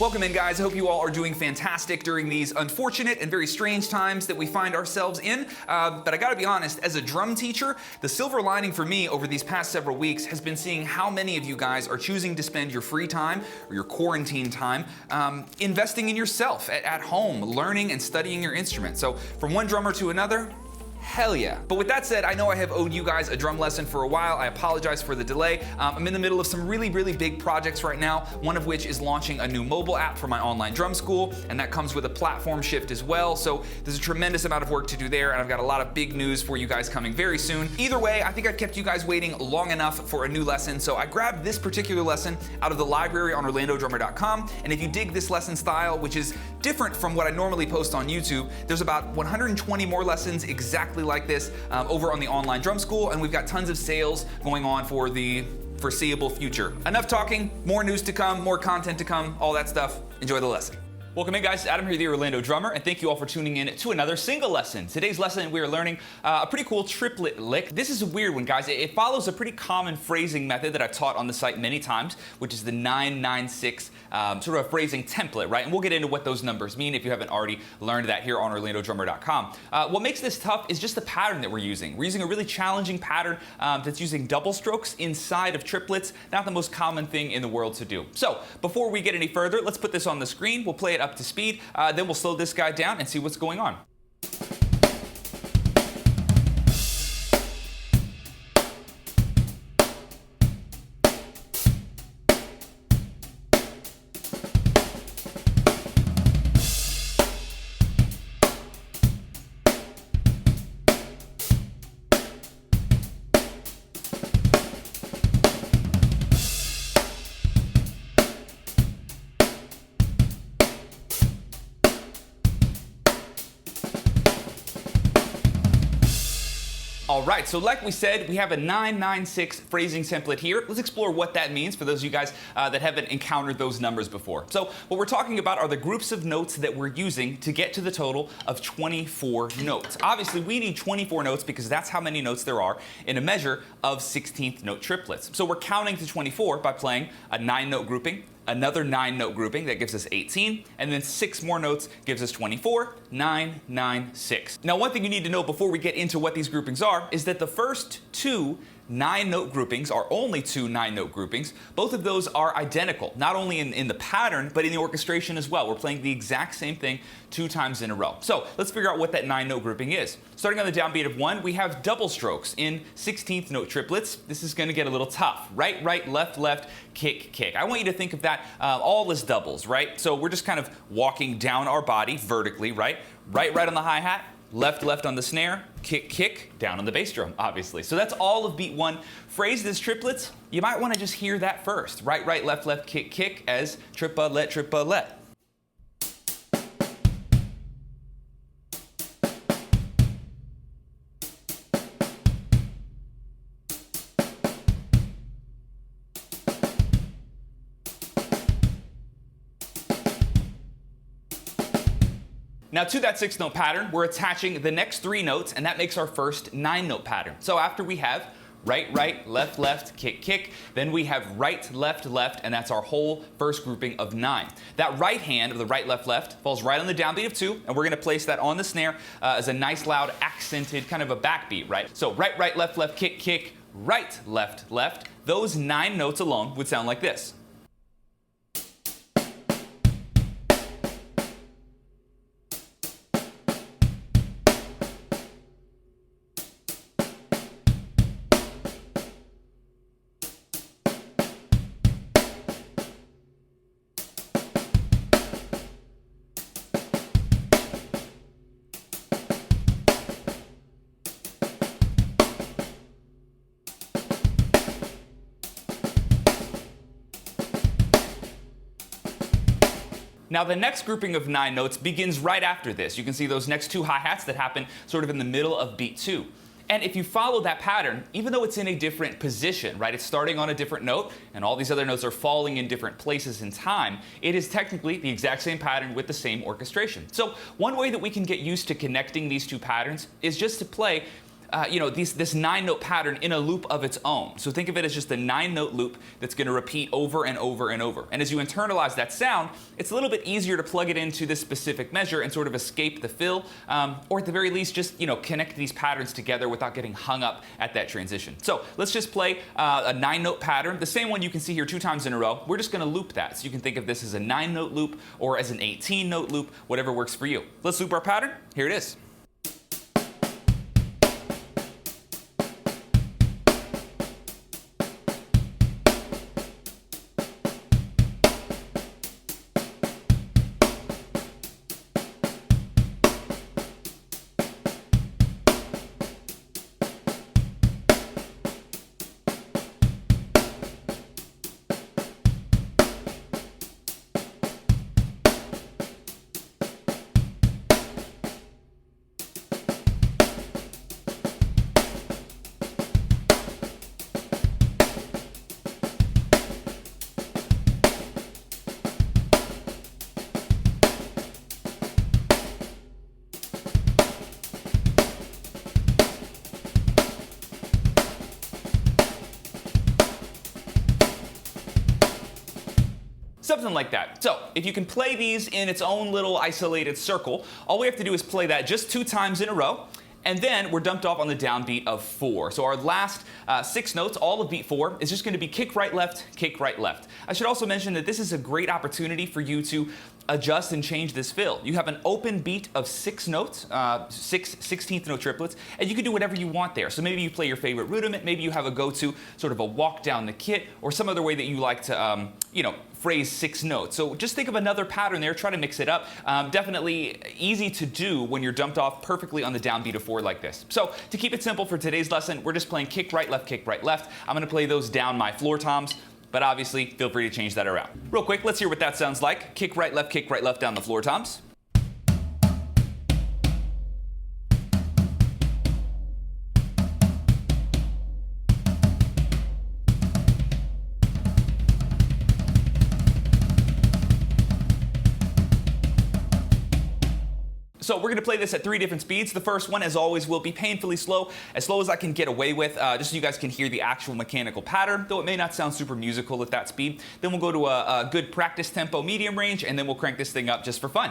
Welcome in, guys. I hope you all are doing fantastic during these unfortunate and very strange times that we find ourselves in. But I gotta be honest, as a drum teacher, the silver lining for me over these past several weeks has been seeing how many of you guys are choosing to spend your free time or your quarantine time investing in yourself at home, learning and studying your instrument. So from one drummer to another, hell yeah. But with that said, I know I have owed you guys a drum lesson for a while. I apologize for the delay. I'm in the middle of some really big projects right now, one of which is launching a new mobile app for my online drum school, and that comes with a platform shift as well. So there's a tremendous amount of work to do there, and I've got a lot of big news for you guys coming very soon. Either way, I think I've kept you guys waiting long enough for a new lesson, so I grabbed this particular lesson out of the library on OrlandoDrummer.com, and if you dig this lesson style, which is different from what I normally post on YouTube, there's about 120 more lessons exactly like this over on the online drum school, and we've got tons of sales going on for the foreseeable future. Enough talking, more news to come, more content to come, all that stuff. Enjoy the lesson. Welcome in, guys. Adam here, the Orlando Drummer, and thank you all for tuning in to another single lesson. Today's lesson, we are learning a pretty cool triplet lick. This is a weird one, guys. It follows a pretty common phrasing method that I've taught on the site many times, which is the 9-9-6 sort of a phrasing template, right? And we'll get into what those numbers mean if you haven't already learned that here on OrlandoDrummer.com. What makes this tough is just the pattern that we're using. We're using a really challenging pattern that's using double strokes inside of triplets, not the most common thing in the world to do. So before we get any further, let's put this on the screen. We'll play it up to speed, then we'll slow this guy down and see what's going on. All right, so like we said, we have a 9-9-6 phrasing template here. Let's explore what that means for those of you guys that haven't encountered those numbers before. So what we're talking about are the groups of notes that we're using to get to the total of 24 notes. Obviously, we need 24 notes because that's how many notes there are in a measure of 16th note triplets. So we're counting to 24 by playing a 9-note grouping, another 9-note grouping that gives us 18, and then 6 more notes gives us 24, 9, 9, 6. Now, one thing you need to know before we get into what these groupings are is that the first 2 9-note groupings are only 2 9-note groupings. Both of those are identical, not only in the pattern, but in the orchestration as well. We're playing the exact same thing 2 times in a row. So let's figure out what that 9-note grouping is. Starting on the downbeat of 1, we have double strokes in 16th note triplets. This is going to get a little tough. Right, right, left, left, kick, kick. I want you to think of that all as doubles, right? So we're just kind of walking down our body vertically, right? Right, right on the hi-hat. Left, left on the snare, kick, kick, down on the bass drum, obviously. So that's all of beat 1. Phrased as triplets, you might want to just hear that first. Right, right, left, left, kick, kick as triplet, triplet. Now to that 6-note pattern, we're attaching the next 3 notes, and that makes our first 9-note pattern. So after we have right, right, left, left, kick, kick, then we have right, left, left, and that's our whole first grouping of 9. That right hand of the right, left, left falls right on the downbeat of 2, and we're going to place that on the snare as a nice, loud, accented kind of a backbeat, right? So right, right, left, left, kick, kick, right, left, left. Those 9 notes alone would sound like this. Now the next grouping of 9 notes begins right after this. You can see those next 2 hi-hats that happen sort of in the middle of beat 2. And if you follow that pattern, even though it's in a different position, right, it's starting on a different note, and all these other notes are falling in different places in time, it is technically the exact same pattern with the same orchestration. So one way that we can get used to connecting these 2 patterns is just to play this 9-note pattern in a loop of its own. So think of it as just a 9-note loop that's going to repeat over and over and over. And as you internalize that sound, it's a little bit easier to plug it into this specific measure and sort of escape the fill, or at the very least, just connect these patterns together without getting hung up at that transition. So let's just play a 9-note pattern, the same one you can see here 2 times in a row. We're just going to loop that. So you can think of this as a 9-note loop or as an 18-note loop, whatever works for you. Let's loop our pattern. Here it is. Something like that. So if you can play these in its own little isolated circle, all we have to do is play that just 2 times in a row, and then we're dumped off on the downbeat of 4. So our last 6 notes, all of beat 4, is just going to be kick right left, kick right left. I should also mention that this is a great opportunity for you to adjust and change this fill. You have an open beat of 6 notes, 6 16th note triplets, and you can do whatever you want there. So maybe you play your favorite rudiment, maybe you have a go-to sort of a walk down the kit, or some other way that you like to, phrase 6 notes. So just think of another pattern there, try to mix it up. Definitely easy to do when you're dumped off perfectly on the downbeat of 4 like this. So to keep it simple for today's lesson, we're just playing kick right left, kick right left. I'm going to play those down my floor toms, but obviously feel free to change that around. Real quick, let's hear what that sounds like. Kick right left down the floor toms. So we're going to play this at 3 different speeds. The first one, as always, will be painfully slow as I can get away with, just so you guys can hear the actual mechanical pattern, though it may not sound super musical at that speed. Then we'll go to a good practice tempo medium range, and then we'll crank this thing up just for fun.